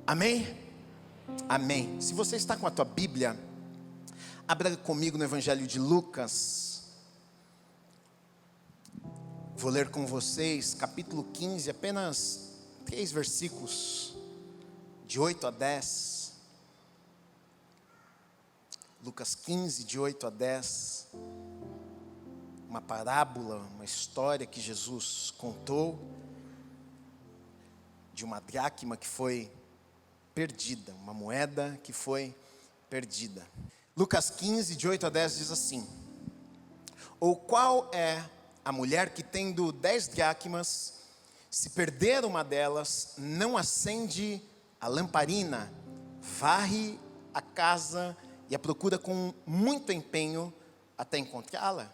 Amém? Amém. Se você está com a tua Bíblia, abra comigo no Evangelho de Lucas. Vou ler com vocês capítulo 15, apenas 3 versículos, de 8 a 10. Lucas 15, de 8 a 10. Uma parábola, uma história que Jesus contou de uma dracma que foi perdida, uma moeda que foi perdida. Lucas 15, de 8 a 10 diz assim: Ou qual é a mulher que tendo 10 dracmas, se perder uma delas, não acende a lamparina, varre a casa e a procura com muito empenho até encontrá-la?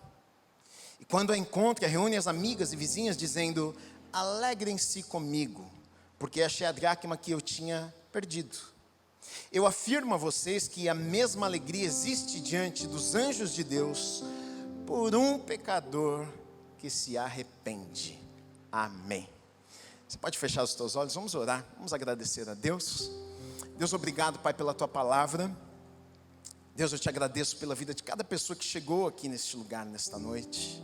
E quando a encontra, reúne as amigas e vizinhas dizendo: alegrem-se comigo, porque achei a dracma que eu tinha perdido. Eu afirmo a vocês que a mesma alegria existe diante dos anjos de Deus por um pecador que se arrepende. Amém. Você pode fechar os teus olhos, vamos orar, vamos agradecer a Deus. Deus, obrigado, Pai, pela tua palavra. Deus, eu te agradeço pela vida de cada pessoa que chegou aqui neste lugar, nesta noite.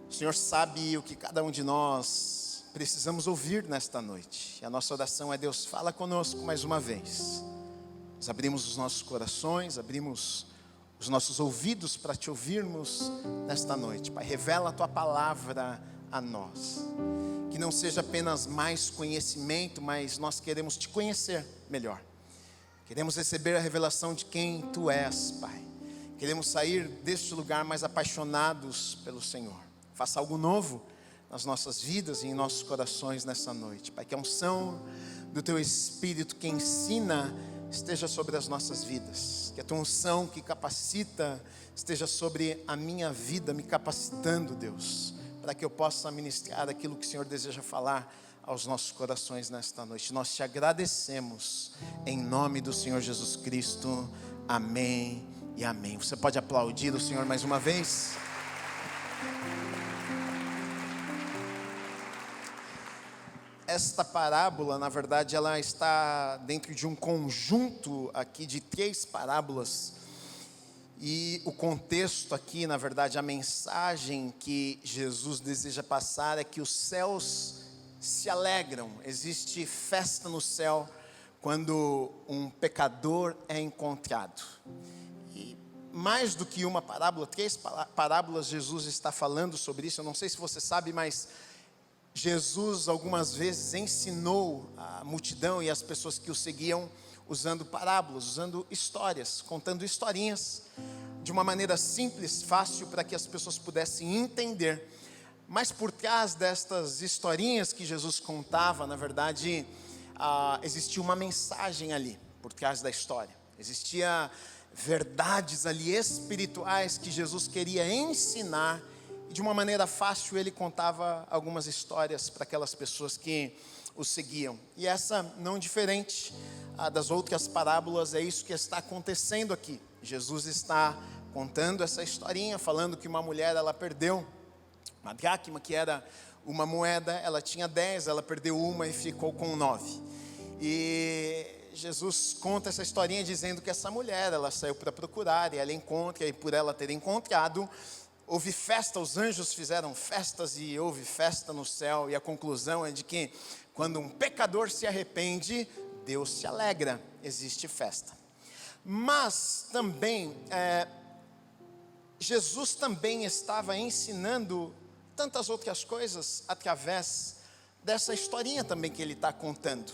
O Senhor sabe o que cada um de nós precisamos ouvir nesta noite. E a nossa oração é: Deus, fala conosco mais uma vez. Nós abrimos os nossos corações, abrimos os nossos ouvidos para te ouvirmos nesta noite. Pai, revela a tua palavra a nós. Que não seja apenas mais conhecimento, mas nós queremos te conhecer melhor. Queremos receber a revelação de quem tu és, Pai. Queremos sair deste lugar mais apaixonados pelo Senhor. Faça algo novo nas nossas vidas e em nossos corações nessa noite, Pai. Que a unção do teu Espírito que ensina esteja sobre as nossas vidas. Que a tua unção que capacita esteja sobre a minha vida, me capacitando, Deus, para que eu possa ministrar aquilo que o Senhor deseja falar aos nossos corações nesta noite. Nós te agradecemos em nome do Senhor Jesus Cristo. Amém e amém. Você pode aplaudir o Senhor mais uma vez? Esta parábola, na verdade, ela está dentro de um conjunto aqui de 3 parábolas. E o contexto aqui, na verdade, a mensagem que Jesus deseja passar é que os céus se alegram. Existe festa no céu quando um pecador é encontrado. E mais do que uma parábola, 3 parábolas Jesus está falando sobre isso. Eu não sei se você sabe, mas Jesus algumas vezes ensinou a multidão e as pessoas que o seguiam usando parábolas, usando histórias, contando historinhas de uma maneira simples, fácil, para que as pessoas pudessem entender. Mas por trás destas historinhas que Jesus contava, na verdade, existia uma mensagem ali, por trás da história. Existia verdades ali espirituais que Jesus queria ensinar. De uma maneira fácil ele contava algumas histórias para aquelas pessoas que o seguiam. E essa, não diferente das outras parábolas, é isso que está acontecendo aqui. Jesus está contando essa historinha, falando que uma mulher, ela perdeu uma dracma, que era uma moeda. Ela tinha 10, ela perdeu uma e ficou com 9. E Jesus conta essa historinha dizendo que essa mulher, ela saiu para procurar, e ela encontra, e por ela ter encontrado, houve festa, os anjos fizeram festas e houve festa no céu. E a conclusão é de que quando um pecador se arrepende, Deus se alegra, existe festa. Mas também, Jesus também estava ensinando tantas outras coisas através dessa historinha também que ele está contando.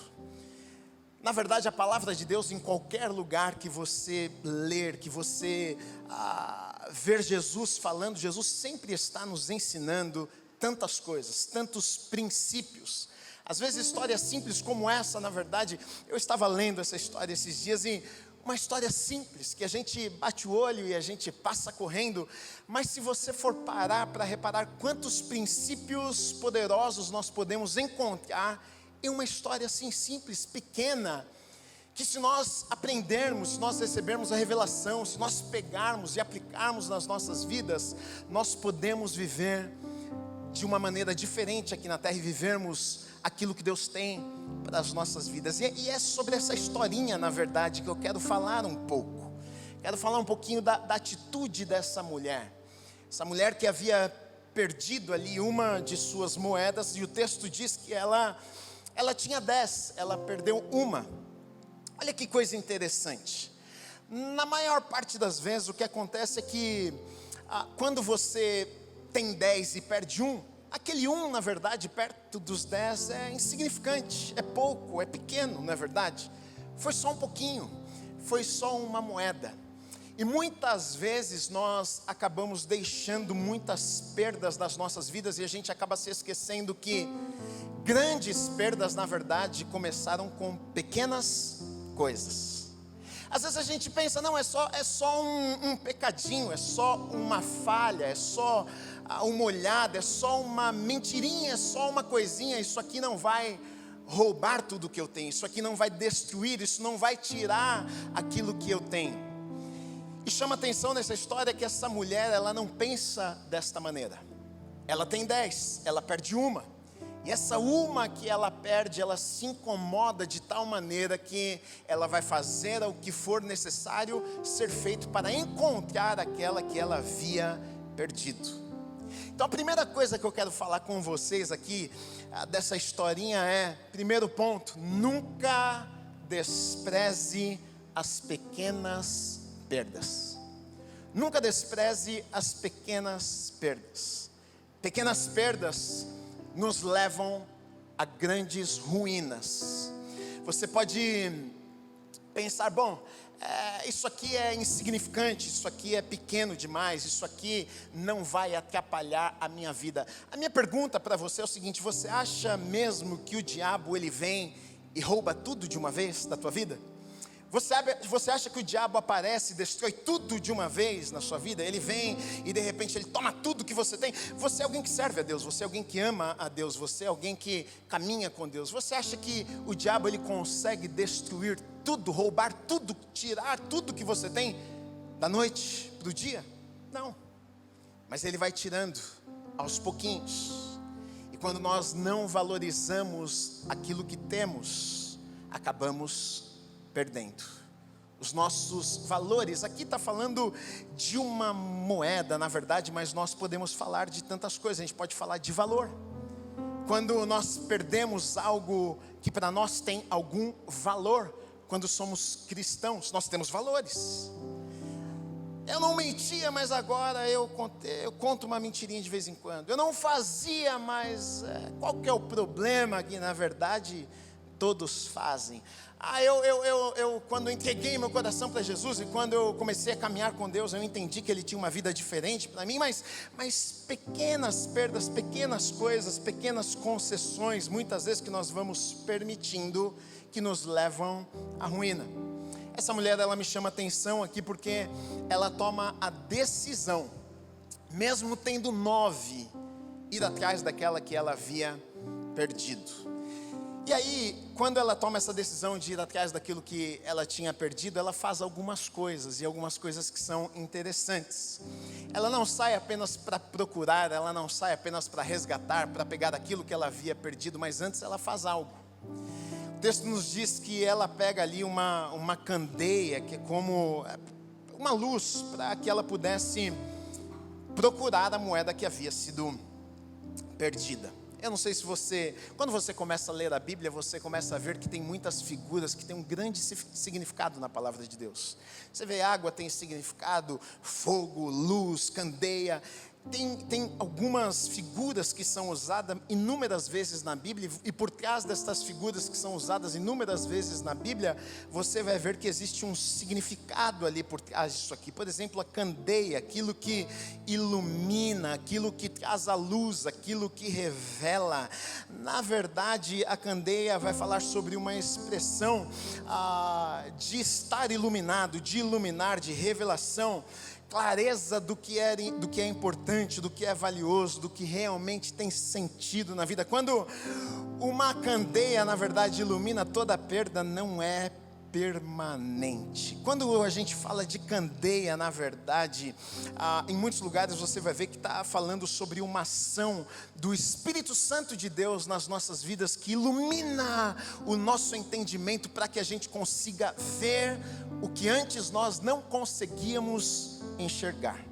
Na verdade, a palavra de Deus, em qualquer lugar que você ler, que você ver Jesus falando, Jesus sempre está nos ensinando tantas coisas, tantos princípios. Às vezes histórias simples como essa, na verdade, eu estava lendo essa história esses dias, e uma história simples, que a gente bate o olho e a gente passa correndo, mas se você for parar para reparar quantos princípios poderosos nós podemos encontrar em uma história assim simples, pequena, que se nós aprendermos, se nós recebermos a revelação, se nós pegarmos e aplicarmos nas nossas vidas, nós podemos viver de uma maneira diferente aqui na terra e vivermos aquilo que Deus tem para as nossas vidas. E é sobre essa historinha, na verdade, que eu quero falar um pouco. Quero falar um pouquinho da atitude dessa mulher. Essa mulher que havia perdido ali uma de suas moedas, e o texto diz que ela tinha 10, ela perdeu uma. Olha que coisa interessante. Na maior parte das vezes o que acontece é que quando você tem 10 e perde um, aquele um, na verdade, perto dos 10 é insignificante, é pouco, é pequeno, não é verdade? Foi só um pouquinho, foi só uma moeda. E muitas vezes nós acabamos deixando muitas perdas das nossas vidas e a gente acaba se esquecendo que grandes perdas, na verdade, começaram com pequenas coisas. Às vezes a gente pensa, não, é só um pecadinho, é só uma falha, é só uma olhada, é só uma mentirinha, é só uma coisinha, isso aqui não vai roubar tudo que eu tenho, isso aqui não vai destruir, isso não vai tirar aquilo que eu tenho. E chama atenção nessa história que essa mulher, ela não pensa desta maneira. Ela tem 10, ela perde uma. E essa uma que ela perde, ela se incomoda de tal maneira que ela vai fazer o que for necessário ser feito para encontrar aquela que ela havia perdido. Então a primeira coisa que eu quero falar com vocês aqui, dessa historinha é, primeiro ponto, nunca despreze as pequenas perdas. Nunca despreze as pequenas perdas. Pequenas perdas nos levam a grandes ruínas. Você pode pensar, bom, isso aqui é insignificante, isso aqui é pequeno demais, isso aqui não vai atrapalhar a minha vida. A minha pergunta para você é o seguinte: você acha mesmo que o diabo ele vem e rouba tudo de uma vez da tua vida? Você acha que o diabo aparece e destrói tudo de uma vez na sua vida? Ele vem e de repente ele toma tudo que você tem. Você é alguém que serve a Deus, você é alguém que ama a Deus, você é alguém que caminha com Deus. Você acha que o diabo ele consegue destruir tudo, roubar tudo, tirar tudo que você tem da noite para o dia? Não. Mas ele vai tirando aos pouquinhos. E quando nós não valorizamos aquilo que temos, acabamos perdendo os nossos valores. Aqui está falando de uma moeda, na verdade, mas nós podemos falar de tantas coisas. A gente pode falar de valor. Quando nós perdemos algo que para nós tem algum valor, quando somos cristãos, nós temos valores. Eu não mentia, mas agora eu conto uma mentirinha de vez em quando. Eu não fazia, mas qual que é o problema que na verdade todos fazem? Eu quando entreguei meu coração para Jesus e quando eu comecei a caminhar com Deus, eu entendi que Ele tinha uma vida diferente para mim, mas pequenas perdas, pequenas coisas, pequenas concessões, muitas vezes que nós vamos permitindo, que nos levam à ruína. Essa mulher, ela me chama atenção aqui porque ela toma a decisão, mesmo tendo 9, ir atrás daquela que ela havia perdido. E aí, quando ela toma essa decisão de ir atrás daquilo que ela tinha perdido, ela faz algumas coisas, e algumas coisas que são interessantes. Ela não sai apenas para procurar, ela não sai apenas para resgatar, para pegar aquilo que ela havia perdido, mas antes ela faz algo. O texto nos diz que ela pega ali uma candeia, que é como uma luz, para que ela pudesse procurar a moeda que havia sido perdida. Eu não sei se quando você começa a ler a Bíblia, você começa a ver que tem muitas figuras que têm um grande significado na palavra de Deus. Você vê água tem significado, fogo, luz, candeia. Tem algumas figuras que são usadas inúmeras vezes na Bíblia, e por trás dessas figuras que são usadas inúmeras vezes na Bíblia, você vai ver que existe um significado ali por trás disso aqui. Por exemplo, a candeia, aquilo que ilumina, aquilo que traz a luz, aquilo que revela. Na verdade, a candeia vai falar sobre uma expressão de estar iluminado, de iluminar, de revelação, clareza do que é importante, do que é valioso, do que realmente tem sentido na vida. Quando uma candeia, na verdade, ilumina toda a perda, não é permanente. Quando a gente fala de candeia, na verdade, em muitos lugares você vai ver que está falando sobre uma ação do Espírito Santo de Deus nas nossas vidas, que ilumina o nosso entendimento para que a gente consiga ver o que antes nós não conseguíamos enxergar.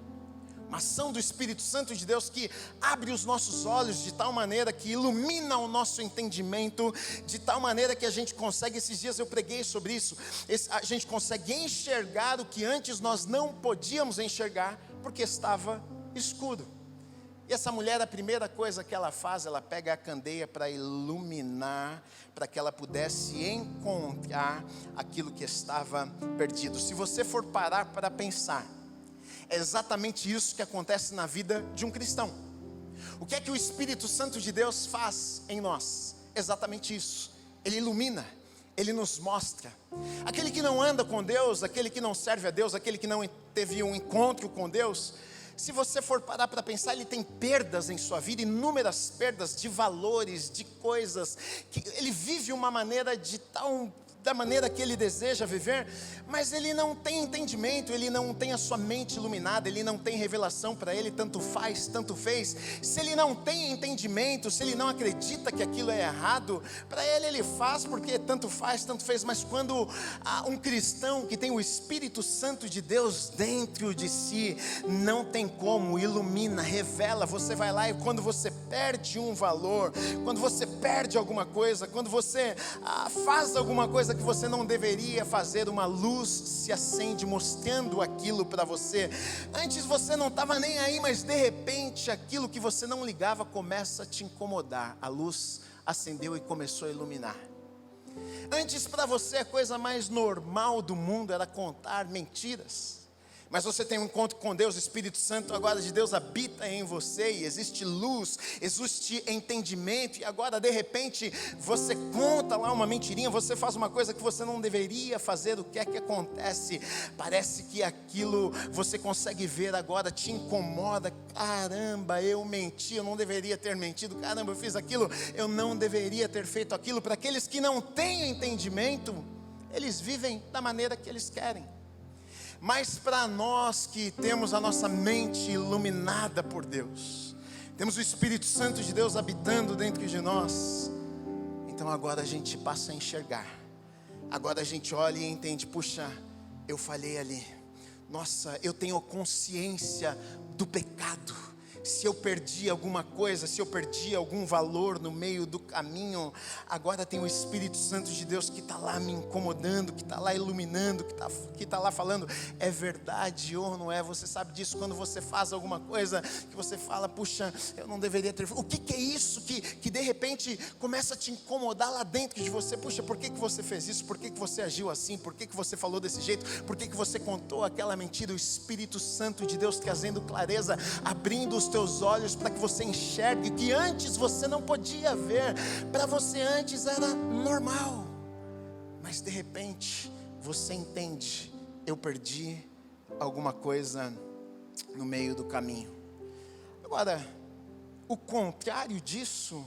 Uma ação do Espírito Santo de Deus que abre os nossos olhos de tal maneira que ilumina o nosso entendimento, de tal maneira que a gente consegue, esses dias eu preguei sobre isso, a gente consegue enxergar o que antes nós não podíamos enxergar, porque estava escuro. E essa mulher, a primeira coisa que ela faz, ela pega a candeia para iluminar, para que ela pudesse encontrar aquilo que estava perdido. Se você for parar para pensar, é exatamente isso que acontece na vida de um cristão. O que é que o Espírito Santo de Deus faz em nós? Exatamente isso. Ele ilumina, Ele nos mostra. Aquele que não anda com Deus, aquele que não serve a Deus, aquele que não teve um encontro com Deus, se você for parar para pensar, ele tem perdas em sua vida, inúmeras perdas de valores, de coisas, que ele vive uma maneira da maneira que ele deseja viver, mas ele não tem entendimento, ele não tem a sua mente iluminada, ele não tem revelação para ele, tanto faz, tanto fez. Se ele não tem entendimento, se ele não acredita que aquilo é errado, para ele faz porque tanto faz, tanto fez. Mas quando há um cristão que tem o Espírito Santo de Deus dentro de si, não tem como, ilumina, revela. Você vai lá e quando você perde um valor, quando você perde alguma coisa, quando você faz alguma coisa que você não deveria fazer, uma luz se acende mostrando aquilo para você. Antes você não estava nem aí, mas de repente aquilo que você não ligava começa a te incomodar. A luz acendeu e começou a iluminar. Antes para você a coisa mais normal do mundo era contar mentiras. Mas você tem um encontro com Deus, o Espírito Santo agora de Deus habita em você, e existe luz, existe entendimento, e agora de repente você conta lá uma mentirinha, você faz uma coisa que você não deveria fazer. O que é que acontece? Parece que aquilo você consegue ver agora, te incomoda. Caramba, eu menti, eu não deveria ter mentido. Caramba, eu fiz aquilo, eu não deveria ter feito aquilo. Para aqueles que não têm entendimento, eles vivem da maneira que eles querem. Mas para nós que temos a nossa mente iluminada por Deus, temos o Espírito Santo de Deus habitando dentro de nós, então agora a gente passa a enxergar. Agora a gente olha e entende, puxa, eu falhei ali. Nossa, eu tenho consciência do pecado. Se eu perdi alguma coisa, se eu perdi algum valor no meio do caminho, agora tem o Espírito Santo de Deus que está lá me incomodando, que está lá iluminando, que está lá falando, é verdade ou não é? Você sabe disso quando você faz alguma coisa, que você fala, puxa, eu não deveria ter feito. O que é isso que de repente começa a te incomodar lá dentro de você? Puxa, por que você fez isso? Por que você agiu assim? Por que você falou desse jeito? Por que você contou aquela mentira? O Espírito Santo de Deus trazendo clareza, abrindo os teus olhos para que você enxergue que antes você não podia ver. Para você antes era normal, mas de repente você entende, eu perdi alguma coisa no meio do caminho. Agora, o contrário disso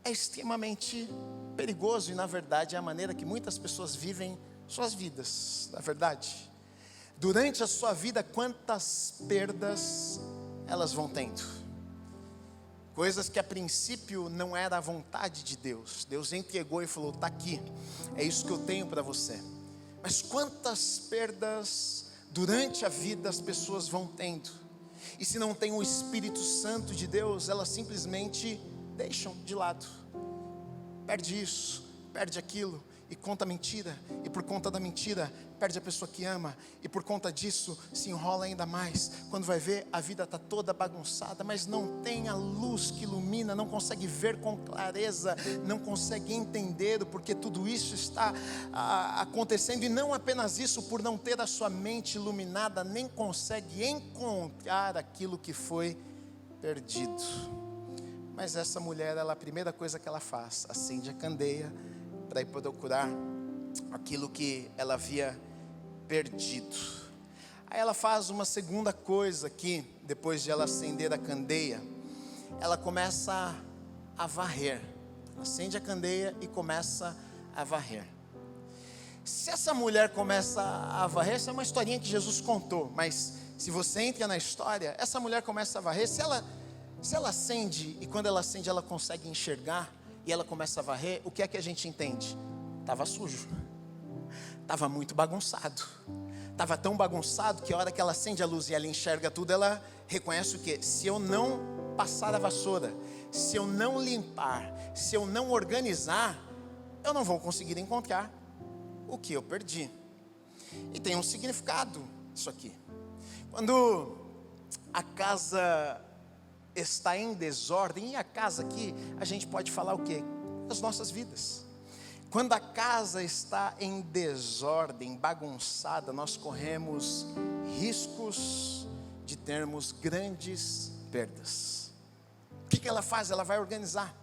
é extremamente perigoso, e na verdade é a maneira que muitas pessoas vivem suas vidas. Na verdade, durante a sua vida, quantas perdas elas vão tendo, coisas que a princípio não era a vontade de Deus. Deus entregou e falou, está aqui, é isso que eu tenho para você. Mas quantas perdas durante a vida as pessoas vão tendo, e se não tem o Espírito Santo de Deus, elas simplesmente deixam de lado. Perde isso, perde aquilo, e conta mentira, e por conta da mentira perde a pessoa que ama, e por conta disso se enrola ainda mais. Quando vai ver, a vida está toda bagunçada, mas não tem a luz que ilumina, não consegue ver com clareza, não consegue entender o porquê tudo isso está acontecendo. E não apenas isso, por não ter a sua mente iluminada, nem consegue encontrar aquilo que foi perdido. Mas essa mulher, a primeira coisa que ela faz, acende a candeia para ir procurar aquilo que ela havia perdido. Aí ela faz uma segunda coisa aqui, depois de ela acender a candeia, ela começa a varrer. Acende a candeia e começa a varrer. Se essa mulher começa a varrer, essa é uma historinha que Jesus contou, mas se você entra na história, essa mulher começa a varrer, se ela acende, e quando ela acende ela consegue enxergar, e ela começa a varrer, o que é que a gente entende? Estava sujo, estava muito bagunçado, estava tão bagunçado que a hora que ela acende a luz e ela enxerga tudo, ela reconhece o quê? Se eu não passar a vassoura, se eu não limpar, se eu não organizar, eu não vou conseguir encontrar o que eu perdi. E tem um significado isso aqui. Quando a casa está em desordem, e a casa aqui, a gente pode falar o quê? As nossas vidas. Quando a casa está em desordem, bagunçada, nós corremos riscos de termos grandes perdas. O que ela faz? Ela vai organizar,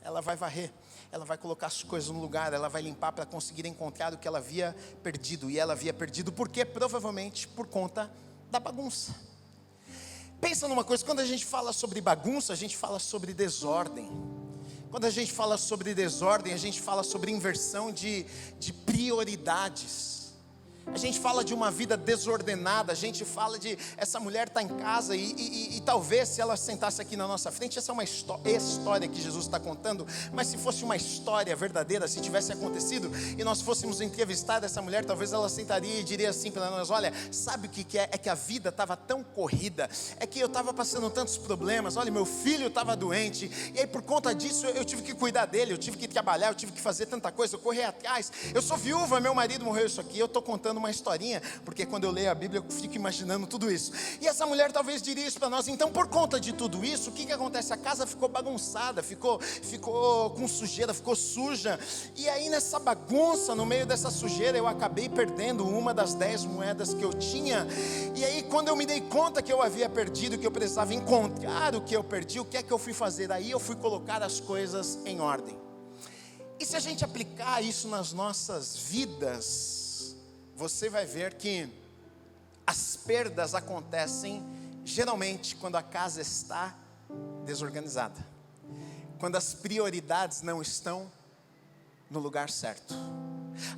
ela vai varrer, ela vai colocar as coisas no lugar, ela vai limpar para conseguir encontrar o que ela havia perdido. E ela havia perdido por quê? Provavelmente por conta da bagunça. Pensa numa coisa, quando a gente fala sobre bagunça, a gente fala sobre desordem. Quando a gente fala sobre desordem, a gente fala sobre inversão de prioridades. A gente fala de uma vida desordenada, a gente fala de essa mulher está em casa e talvez se ela sentasse aqui na nossa frente, essa é uma história que Jesus está contando, mas se fosse uma história verdadeira, se tivesse acontecido e nós fôssemos entrevistar essa mulher, talvez ela sentaria e diria assim para nós: olha, sabe o que é? É que a vida estava tão corrida, é que eu estava passando tantos problemas, olha, meu filho estava doente, e aí por conta disso eu tive que cuidar dele, eu tive que trabalhar, eu tive que fazer tanta coisa, eu corri atrás, eu sou viúva, meu marido morreu, isso aqui, eu estou contando uma historinha, porque quando eu leio a Bíblia eu fico imaginando tudo isso, e essa mulher talvez diria isso para nós. Então por conta de tudo isso, o que acontece? A casa ficou bagunçada, ficou com sujeira, ficou suja, e aí nessa bagunça, no meio dessa sujeira, eu acabei perdendo uma das 10 moedas que eu tinha, e aí quando eu me dei conta que eu havia perdido, que eu precisava encontrar o que eu perdi, o que é que eu fui fazer? Aí eu fui colocar as coisas em ordem. E se a gente aplicar isso nas nossas vidas, você vai ver que as perdas acontecem geralmente quando a casa está desorganizada, quando as prioridades não estão no lugar certo.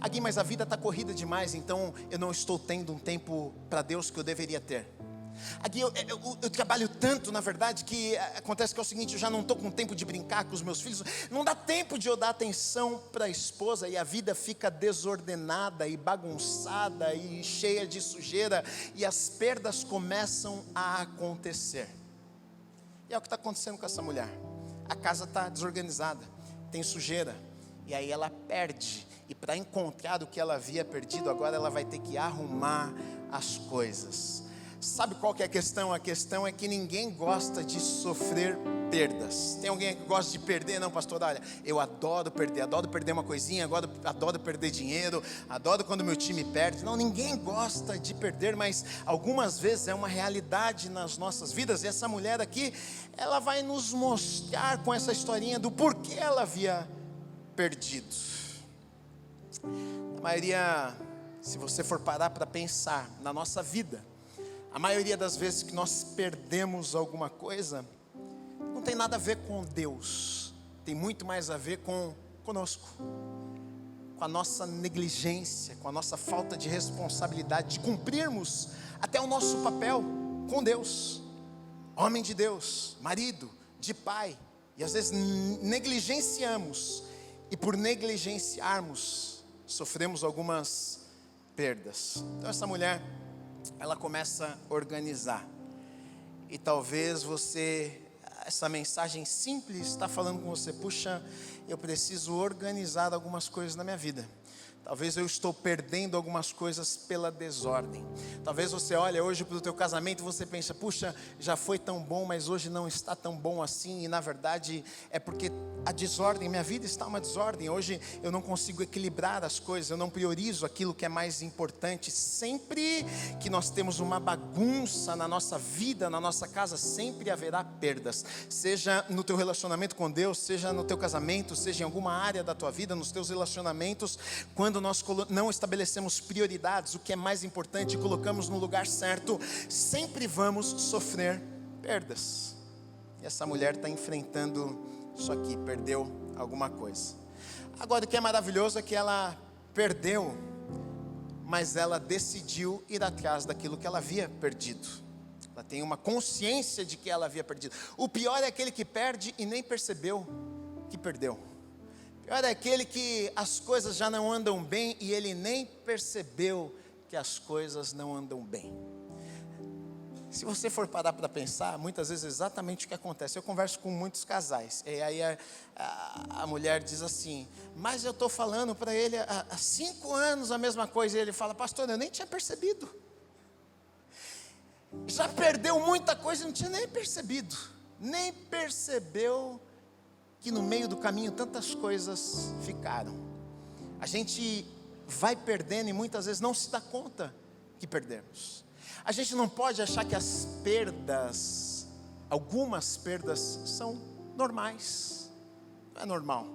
Aqui, mas a vida está corrida demais, então eu não estou tendo um tempo para Deus que eu deveria ter. Aqui eu trabalho tanto, na verdade, que acontece que é o seguinte: eu já não estou com tempo de brincar com os meus filhos, não dá tempo de eu dar atenção para a esposa, e a vida fica desordenada e bagunçada e cheia de sujeira, e as perdas começam a acontecer. E é o que está acontecendo com essa mulher. A casa está desorganizada, tem sujeira, e aí ela perde, e para encontrar o que ela havia perdido, agora ela vai ter que arrumar as coisas. Sabe qual que é a questão? A questão é que ninguém gosta de sofrer perdas. Tem alguém que gosta de perder? Não, pastor, olha, eu adoro perder uma coisinha, adoro perder dinheiro, adoro quando meu time perde. Não, ninguém gosta de perder, mas algumas vezes é uma realidade nas nossas vidas. E essa mulher aqui, ela vai nos mostrar com essa historinha do porquê ela havia perdido. A maioria, se você for parar para pensar na nossa vida, a maioria das vezes que nós perdemos alguma coisa, não tem nada a ver com Deus, tem muito mais a ver conosco, com a nossa negligência, com a nossa falta de responsabilidade, de cumprirmos até o nosso papel com Deus, homem de Deus, marido, de pai, e às vezes negligenciamos, e por negligenciarmos, sofremos algumas perdas. Então essa mulher, ela começa a organizar, e talvez essa mensagem simples está falando com você: puxa, eu preciso organizar algumas coisas na minha vida. Talvez eu estou perdendo algumas coisas pela desordem. Talvez você olhe hoje para o teu casamento e você pensa: puxa, já foi tão bom, mas hoje não está tão bom assim. E na verdade é porque a desordem, minha vida está uma desordem. Hoje eu não consigo equilibrar as coisas, eu não priorizo aquilo que é mais importante. Sempre que nós temos uma bagunça na nossa vida, na nossa casa, sempre haverá perdas. Seja no teu relacionamento com Deus, seja no teu casamento, seja em alguma área da tua vida, nos teus relacionamentos. Quando nós não estabelecemos prioridades, o que é mais importante, e colocamos no lugar certo, sempre vamos sofrer perdas. E essa mulher está enfrentando isso aqui, perdeu alguma coisa. Agora o que é maravilhoso é que ela perdeu, mas ela decidiu ir atrás daquilo que ela havia perdido. Ela tem uma consciência de que ela havia perdido. O pior é aquele que perde e nem percebeu que perdeu. O pior é aquele que as coisas já não andam bem e ele nem percebeu que as coisas não andam bem. Se você for parar para pensar, muitas vezes é exatamente o que acontece. Eu converso com muitos casais, e aí a mulher diz assim: mas eu estou falando para ele há 5 anos a mesma coisa, e ele fala: pastor, eu nem tinha percebido. Já perdeu muita coisa e não tinha nem percebido. Nem percebeu que no meio do caminho tantas coisas ficaram. A gente vai perdendo e muitas vezes não se dá conta que perdemos. A gente não pode achar que as perdas, algumas perdas, são normais. Não é normal.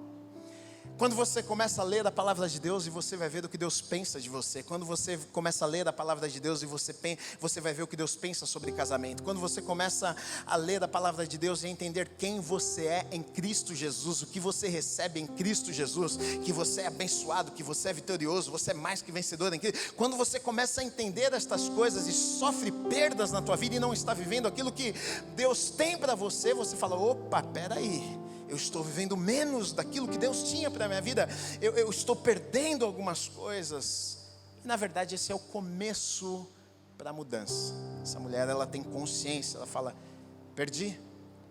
Quando você começa a ler a palavra de Deus e você vai ver o que Deus pensa de você. Quando você começa a ler a palavra de Deus e você vai ver o que Deus pensa sobre casamento. Quando você começa a ler a palavra de Deus e entender quem você é em Cristo Jesus, o que você recebe em Cristo Jesus, que você é abençoado, que você é vitorioso, você é mais que vencedor em Cristo. Quando você começa a entender estas coisas e sofre perdas na tua vida e não está vivendo aquilo que Deus tem para você, você fala: opa, peraí. Eu estou vivendo menos daquilo que Deus tinha para a minha vida. Eu estou perdendo algumas coisas. E na verdade esse é o começo para a mudança. Essa mulher, ela tem consciência. Ela fala: perdi.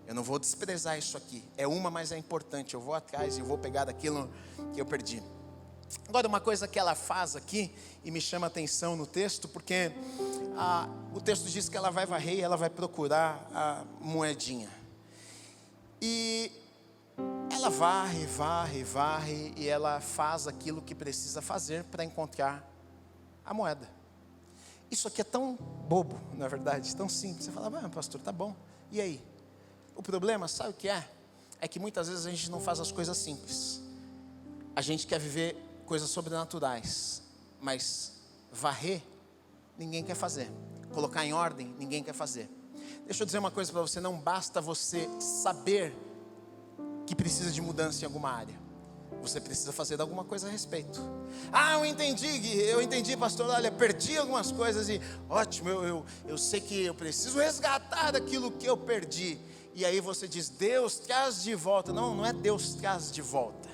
Eu não vou desprezar isso aqui. É uma, mas é importante. Eu vou atrás e eu vou pegar daquilo que eu perdi. Agora, uma coisa que ela faz aqui e me chama a atenção no texto, porque o texto diz que ela vai varrer e ela vai procurar a moedinha. E ela varre e ela faz aquilo que precisa fazer para encontrar a moeda. Isso aqui é tão bobo, na é verdade, tão simples. Você fala: pastor, tá bom, e aí? O problema, sabe o que é? É que muitas vezes a gente não faz as coisas simples. A gente quer viver coisas sobrenaturais, mas varrer, ninguém quer fazer. Colocar em ordem, ninguém quer fazer. Deixa eu dizer uma coisa para você: não basta você saber que precisa de mudança em alguma área. Você precisa fazer alguma coisa a respeito. Eu entendi, pastor, olha, perdi algumas coisas e ótimo, eu sei que eu preciso resgatar aquilo que eu perdi. E aí você diz: Deus traz de volta. Não é Deus traz de volta.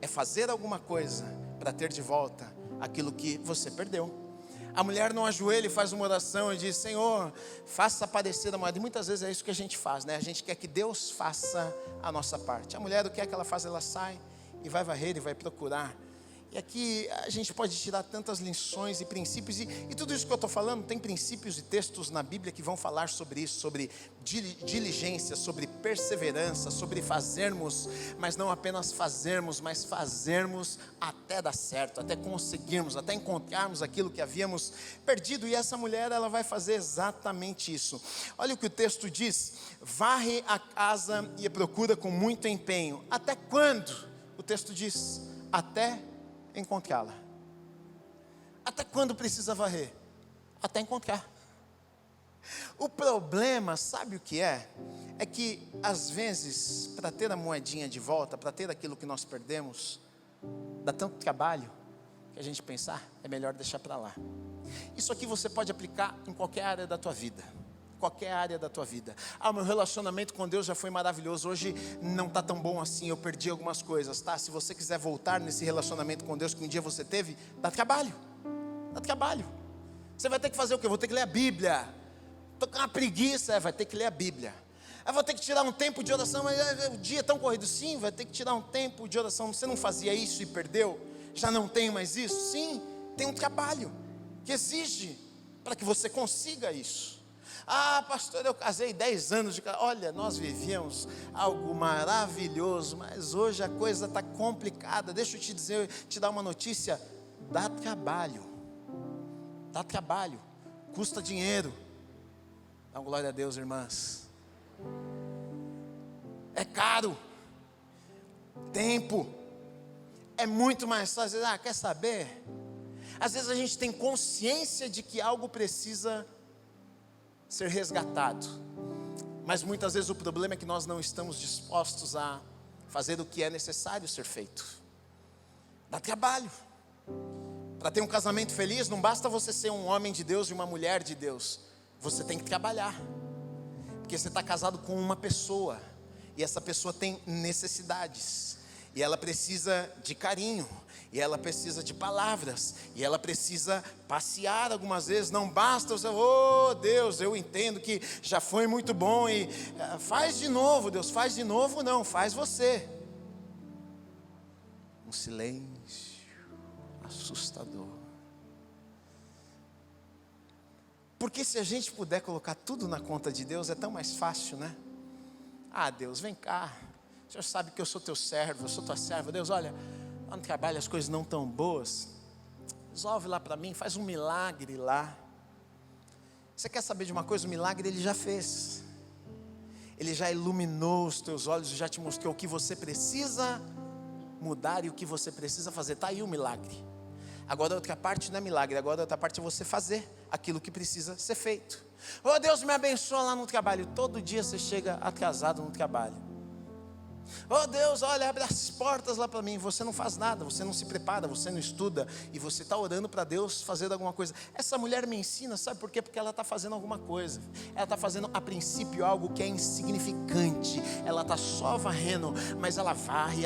É fazer alguma coisa para ter de volta aquilo que você perdeu. A mulher não ajoelha e faz uma oração e diz: Senhor, faça aparecer a moeda. E muitas vezes é isso que a gente faz, né? A gente quer que Deus faça a nossa parte. A mulher, o que é que ela faz? Ela sai e vai varrer e vai procurar. E aqui a gente pode tirar tantas lições e princípios. E tudo isso que eu estou falando, tem princípios e textos na Bíblia que vão falar sobre isso. Sobre diligência, sobre perseverança, sobre fazermos. Mas não apenas fazermos, mas fazermos até dar certo. Até conseguirmos, até encontrarmos aquilo que havíamos perdido. E essa mulher, ela vai fazer exatamente isso. Olha o que o texto diz: varre a casa e a procura com muito empenho. Até quando? O texto diz: até encontrá-la. Até quando precisa varrer? Até encontrar. O problema, sabe o que é? É que às vezes, para ter a moedinha de volta, para ter aquilo que nós perdemos, dá tanto trabalho que a gente pensar, é melhor deixar para lá. Isso aqui você pode aplicar em qualquer área da tua vida. Qualquer área da tua vida. Meu relacionamento com Deus já foi maravilhoso, hoje não está tão bom assim, eu perdi algumas coisas, tá? Se você quiser voltar nesse relacionamento com Deus que um dia você teve, dá trabalho. Você vai ter que fazer o quê? Eu vou ter que ler a Bíblia. Estou com uma preguiça, vai ter que ler a Bíblia. Eu vou ter que tirar um tempo de oração, mas o dia é tão corrido. Sim, vai ter que tirar um tempo de oração. Você não fazia isso e perdeu? Já não tem mais isso? Sim, tem um trabalho que exige para que você consiga isso. Pastor, eu casei 10 anos de casa. Olha, nós vivíamos algo maravilhoso, mas hoje a coisa está complicada. Deixa eu te dizer, te dar uma notícia: dá trabalho, custa dinheiro. Dá glória a Deus, irmãs. É caro, tempo, é muito mais fácil. Quer saber? Às vezes a gente tem consciência de que algo precisa ser resgatado, mas muitas vezes o problema é que nós não estamos dispostos a fazer o que é necessário ser feito. Dá Para ter um casamento feliz, não basta você ser um homem de Deus e uma mulher de Deus. Você tem que trabalhar. Porque você está casado com uma pessoa. E essa pessoa tem necessidades. E ela precisa de carinho. E ela precisa de palavras. E ela precisa passear algumas vezes. Não basta você, oh Deus, eu entendo que já foi muito bom. E faz de novo, Deus, faz de novo. Não, faz você. Um silêncio assustador. Porque se a gente puder colocar tudo na conta de Deus, é tão mais fácil, né? Ah, Deus, vem cá. O Senhor sabe que eu sou teu servo, eu sou tua serva. Deus, olha, lá no trabalho as coisas não estão boas. Resolve lá para mim, faz um milagre lá. Você quer saber de uma coisa? O milagre Ele já fez. Ele já iluminou os teus olhos e já te mostrou o que você precisa mudar e o que você precisa fazer. Está aí o milagre. Agora a outra parte não é milagre, agora a outra parte é você fazer aquilo que precisa ser feito. Oh, Deus me abençoa lá no trabalho. Todo dia você chega atrasado no trabalho. Oh Deus, olha, abre as portas lá para mim. Você não faz nada, você não se prepara, você não estuda. E você está orando para Deus fazer alguma coisa. Essa mulher me ensina, sabe por quê? Porque ela está fazendo alguma coisa. Ela está fazendo a princípio algo que é insignificante. Ela está só varrendo, mas ela varre.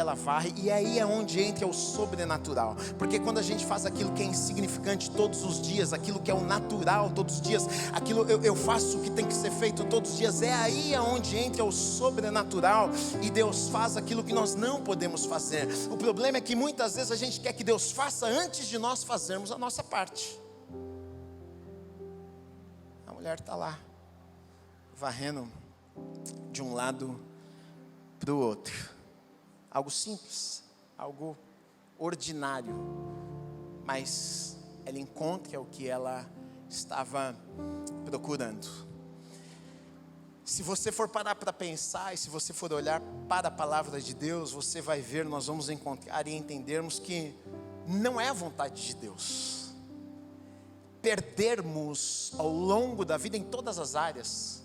E aí é onde entra o sobrenatural. Porque quando a gente faz aquilo que é insignificante todos os dias, aquilo que é o natural todos os dias, aquilo eu faço o que tem que ser feito todos os dias, é aí onde entra o sobrenatural. E Deus faz aquilo que nós não podemos fazer. O problema é que muitas vezes a gente quer que Deus faça antes de nós fazermos a nossa parte. A mulher está lá, varrendo de um lado para o outro. Algo simples, algo ordinário, mas ela encontra o que ela estava procurando. Se você for parar para pensar e se você for olhar para a palavra de Deus, você vai ver, nós vamos encontrar e entendermos que não é a vontade de Deus perdermos ao longo da vida em todas as áreas.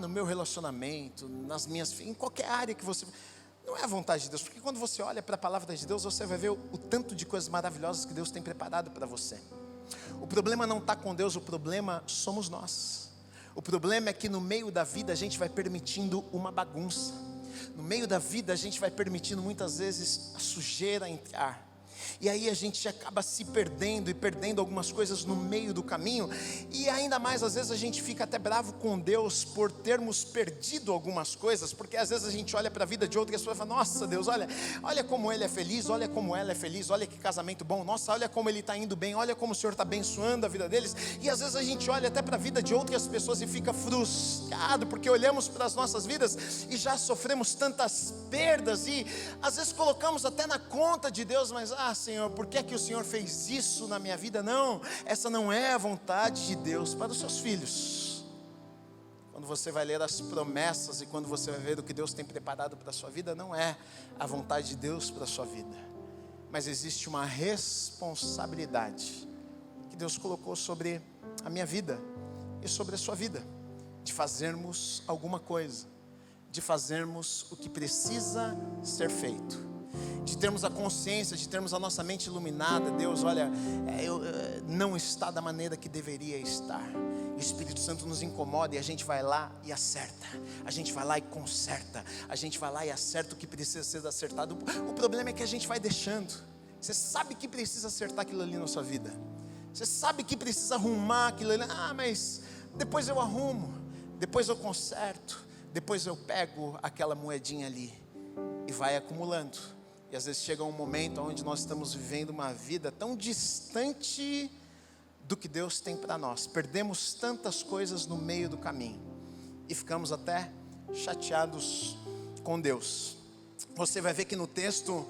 No meu relacionamento, nas minhas, em qualquer área que você... Não é a vontade de Deus, porque quando você olha para a palavra de Deus, você vai ver o tanto de coisas maravilhosas que Deus tem preparado para você. O problema não está com Deus, o problema somos nós. O problema é que no meio da vida a gente vai permitindo uma bagunça. No meio da vida a gente vai permitindo muitas vezes a sujeira entrar. E aí a gente acaba se perdendo e perdendo algumas coisas no meio do caminho. E ainda mais, às vezes a gente fica até bravo com Deus por termos perdido algumas coisas. Porque às vezes a gente olha para a vida de outra pessoa e fala: nossa Deus, olha como ele é feliz, olha como ela é feliz, olha que casamento bom, nossa, olha como ele está indo bem, olha como o Senhor está abençoando a vida deles. E às vezes a gente olha até para a vida de outras pessoas e fica frustrado, porque olhamos para as nossas vidas e já sofremos tantas perdas. E às vezes colocamos até na conta de Deus, mas Senhor, por que é que o Senhor fez isso na minha vida? Não, essa não é a vontade de Deus para os seus filhos. Quando você vai ler as promessas e quando você vai ver o que Deus tem preparado para a sua vida, não é a vontade de Deus para a sua vida. Mas existe uma responsabilidade que Deus colocou sobre a minha vida e sobre a sua vida, de fazermos alguma coisa, de fazermos o que precisa ser feito, de termos a consciência, de termos a nossa mente iluminada. Deus, olha, não está da maneira que deveria estar. O Espírito Santo nos incomoda e a gente vai lá e acerta. A gente vai lá e conserta. A gente vai lá e acerta o que precisa ser acertado. O problema é que a gente vai deixando. Você sabe que precisa acertar aquilo ali na sua vida. Você sabe que precisa arrumar aquilo ali. Mas depois eu arrumo, depois eu conserto, depois eu pego aquela moedinha ali e vai acumulando. E às vezes chega um momento onde nós estamos vivendo uma vida tão distante do que Deus tem para nós. Perdemos tantas coisas no meio do caminho e ficamos até chateados com Deus. Você vai ver que no texto,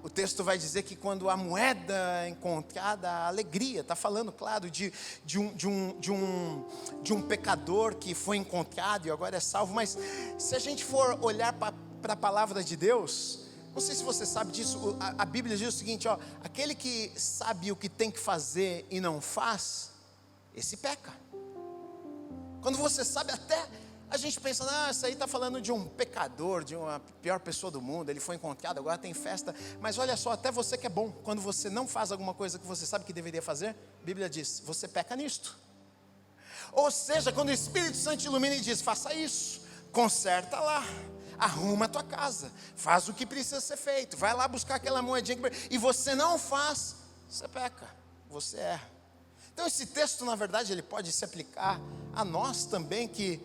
o texto vai dizer que quando a moeda é encontrada, a alegria, está falando, claro, de um pecador que foi encontrado e agora é salvo. Mas se a gente for olhar para a palavra de Deus, não sei se você sabe disso, a Bíblia diz o seguinte, aquele que sabe o que tem que fazer e não faz, esse peca. Quando você sabe até a gente pensa, isso aí está falando de um pecador, de uma pior pessoa do mundo, ele foi encontrado, agora tem festa. Mas olha só, até você que é bom, quando você não faz alguma coisa que você sabe que deveria fazer, a Bíblia diz, você peca nisto. Ou seja, quando o Espírito Santo te ilumina e diz, faça isso, conserta lá, arruma a tua casa, faz o que precisa ser feito, vai lá buscar aquela moedinha, e você não faz, você peca, você erra. Então esse texto, na verdade, ele pode se aplicar a nós também, que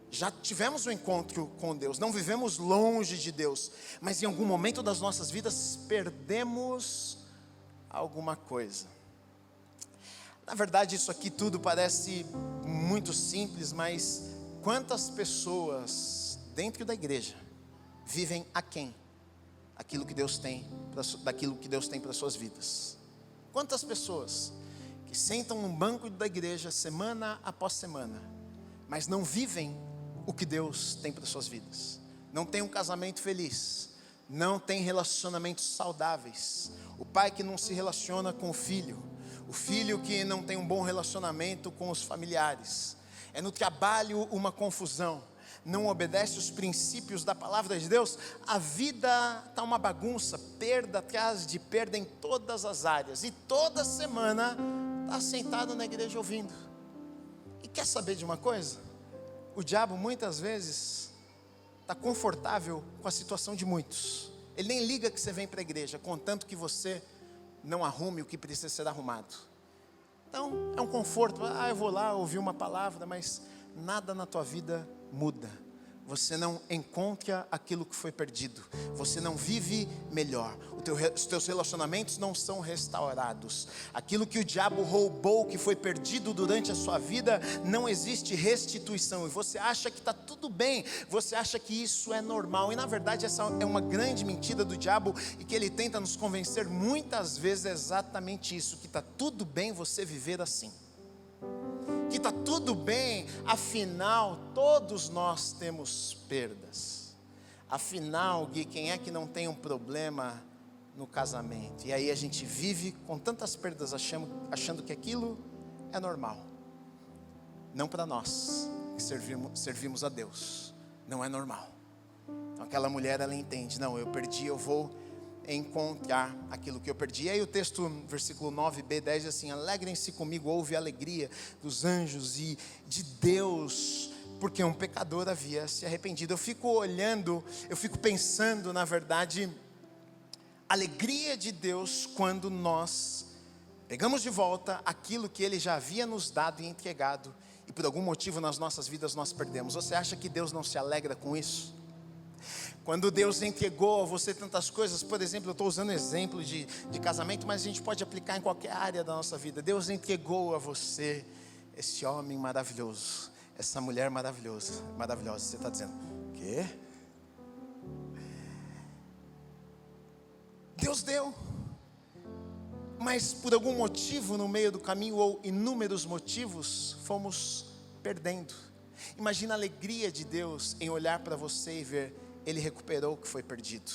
já tivemos um encontro com Deus, não vivemos longe de Deus, mas em algum momento das nossas vidas perdemos alguma coisa. Na verdade, isso aqui tudo parece muito simples, mas quantas pessoas dentro da igreja vivem aquém daquilo que Deus tem para suas vidas? Quantas pessoas que sentam no banco da igreja semana após semana, mas não vivem o que Deus tem para suas vidas? Não tem um casamento feliz, não tem relacionamentos saudáveis, o pai que não se relaciona com o filho que não tem um bom relacionamento com os familiares, é no trabalho uma confusão, não obedece os princípios da palavra de Deus, a vida está uma bagunça, perda atrás de perda em todas as áreas, e toda semana está sentado na igreja ouvindo. E quer saber de uma coisa? O diabo muitas vezes está confortável com a situação de muitos, ele nem liga que você vem para a igreja, contanto que você não arrume o que precisa ser arrumado. Então é um conforto, eu vou lá ouvir uma palavra, mas nada na tua vida muda. Você não encontra aquilo que foi perdido, você não vive melhor, os teus relacionamentos não são restaurados, aquilo que o diabo roubou, que foi perdido durante a sua vida, não existe restituição, e você acha que está tudo bem, você acha que isso é normal, e na verdade essa é uma grande mentira do diabo, e que ele tenta nos convencer muitas vezes exatamente isso, que está tudo bem você viver assim, que está tudo bem, afinal todos nós temos perdas. Afinal, Gui, quem é que não tem um problema no casamento? E aí a gente vive com tantas perdas, achando que aquilo é normal. Não para nós que servimos a Deus, não é normal. Então aquela mulher, ela entende, não, eu perdi, eu vou encontrar aquilo que eu perdi. E aí o texto, versículo 9b, 10 diz assim: alegrem-se comigo, houve alegria dos anjos e de Deus, porque um pecador havia se arrependido. Eu fico olhando, eu fico pensando, na verdade, alegria de Deus quando nós pegamos de volta aquilo que Ele já havia nos dado e entregado, e por algum motivo nas nossas vidas nós perdemos. Você acha que Deus não se alegra com isso? Quando Deus entregou a você tantas coisas, por exemplo, eu estou usando exemplo de casamento, mas a gente pode aplicar em qualquer área da nossa vida. Deus entregou a você esse homem maravilhoso, essa mulher maravilhosa. Você está dizendo, o quê? Deus deu, mas por algum motivo no meio do caminho, ou inúmeros motivos, fomos perdendo. Imagina a alegria de Deus em olhar para você e ver, Ele recuperou o que foi perdido.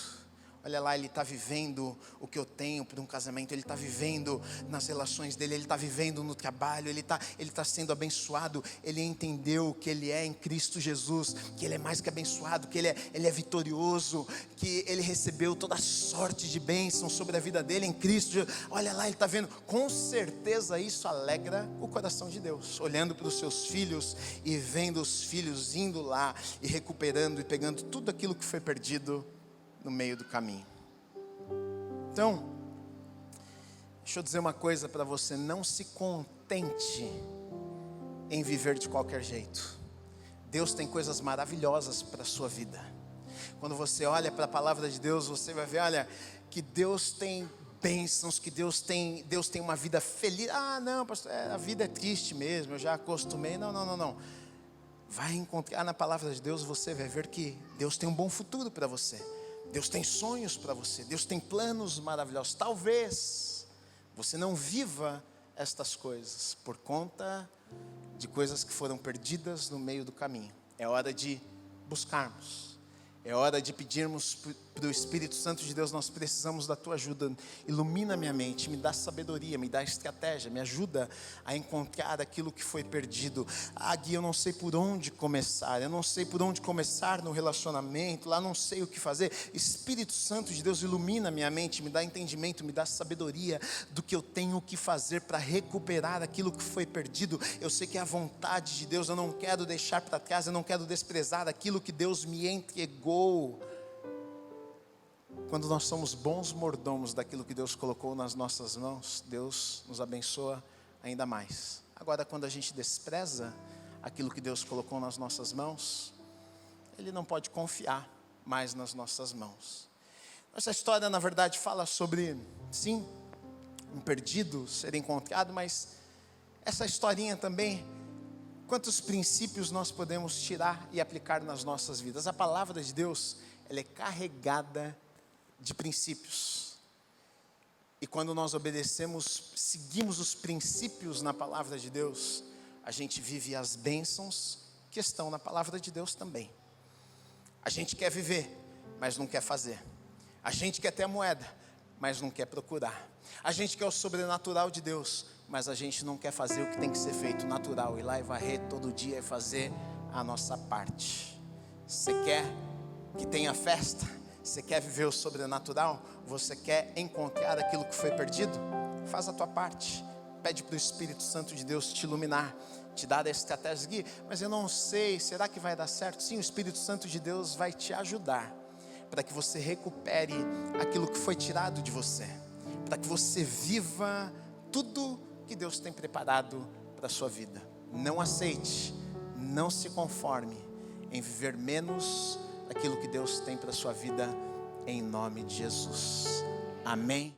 Olha lá, Ele está vivendo o que eu tenho para um casamento, Ele está vivendo nas relações dEle, Ele está vivendo no trabalho, Ele está sendo abençoado, Ele entendeu que Ele é em Cristo Jesus, que Ele é mais que abençoado, que Ele é vitorioso, que Ele recebeu toda a sorte de bênção sobre a vida dEle em Cristo Jesus. Olha lá, Ele está vendo, com certeza isso alegra o coração de Deus, olhando para os seus filhos e vendo os filhos indo lá e recuperando e pegando tudo aquilo que foi perdido no meio do caminho. Então, deixa eu dizer uma coisa para você, não se contente em viver de qualquer jeito. Deus tem coisas maravilhosas para a sua vida. Quando você olha para a palavra de Deus, você vai ver, olha, que Deus tem bênçãos, que Deus tem uma vida feliz. Não, pastor, a vida é triste mesmo, eu já acostumei. Não. Vai encontrar na palavra de Deus, você vai ver que Deus tem um bom futuro para você. Deus tem sonhos para você, Deus tem planos maravilhosos. Talvez você não viva estas coisas por conta de coisas que foram perdidas no meio do caminho. É hora de buscarmos, é hora de pedirmos para o Espírito Santo de Deus, nós precisamos da tua ajuda. Ilumina minha mente, me dá sabedoria, me dá estratégia, me ajuda a encontrar aquilo que foi perdido. Gui, eu não sei por onde começar, eu não sei por onde começar no relacionamento, lá não sei o que fazer. Espírito Santo de Deus, ilumina minha mente, me dá entendimento, me dá sabedoria do que eu tenho que fazer para recuperar aquilo que foi perdido. Eu sei que é a vontade de Deus, eu não quero deixar para trás, eu não quero desprezar aquilo que Deus me entregou. Quando nós somos bons mordomos daquilo que Deus colocou nas nossas mãos, Deus nos abençoa ainda mais. Agora, quando a gente despreza aquilo que Deus colocou nas nossas mãos, Ele não pode confiar mais nas nossas mãos. Essa história, na verdade, fala sobre, sim, um perdido ser encontrado, mas essa historinha também, quantos princípios nós podemos tirar e aplicar nas nossas vidas. A palavra de Deus, ela é carregada de princípios. E quando nós obedecemos, seguimos os princípios na palavra de Deus, a gente vive as bênçãos que estão na palavra de Deus também. A gente quer viver, mas não quer fazer. A gente quer ter a moeda, mas não quer procurar. A gente quer o sobrenatural de Deus, mas a gente não quer fazer o que tem que ser feito natural. Ir lá e varrer todo dia e fazer a nossa parte. Você quer que tenha festa? Você quer viver o sobrenatural? Você quer encontrar aquilo que foi perdido? Faz a tua parte. Pede para o Espírito Santo de Deus te iluminar, te dar a estratégia. Gui, mas eu não sei, será que vai dar certo? Sim, o Espírito Santo de Deus vai te ajudar para que você recupere aquilo que foi tirado de você, para que você viva tudo que Deus tem preparado para a sua vida. Não aceite, não se conforme em viver menos aquilo que Deus tem para a sua vida, em nome de Jesus. Amém.